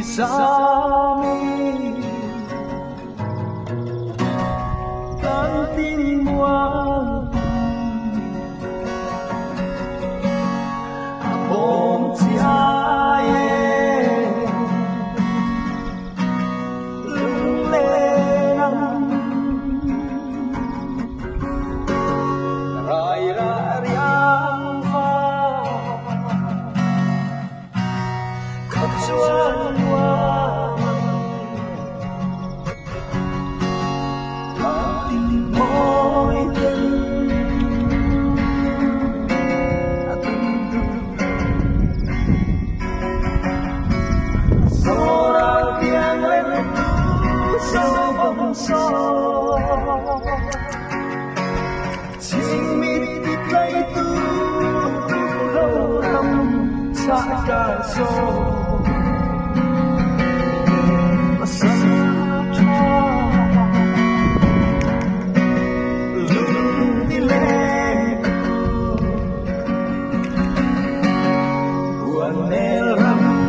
sa amin. Kanting mo akong tiyayin, lulenang rai-rariang pa kapsuan mo chính mình đi lấy tu lâu lắm xa cả rồi và sắp luôn đi lên buồn nề lắm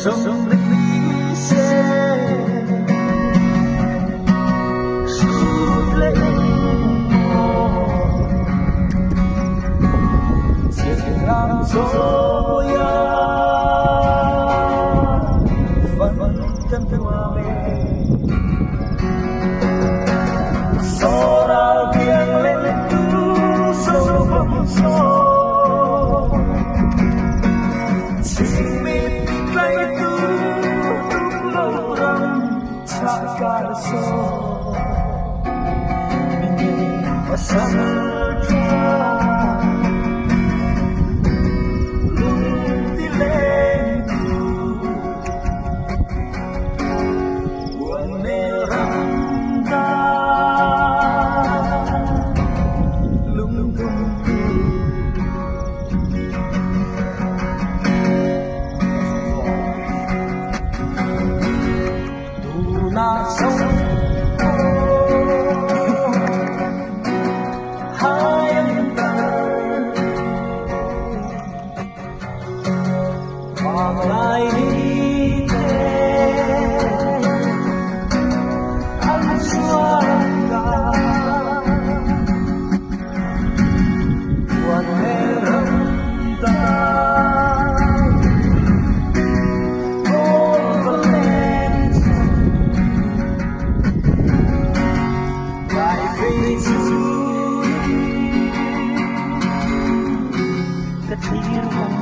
sống lịch sẽ suốt lấy chiến thắng rồi vẫn chân qua mình gió đã nghiêng lên cứ sâu vòng gió the tears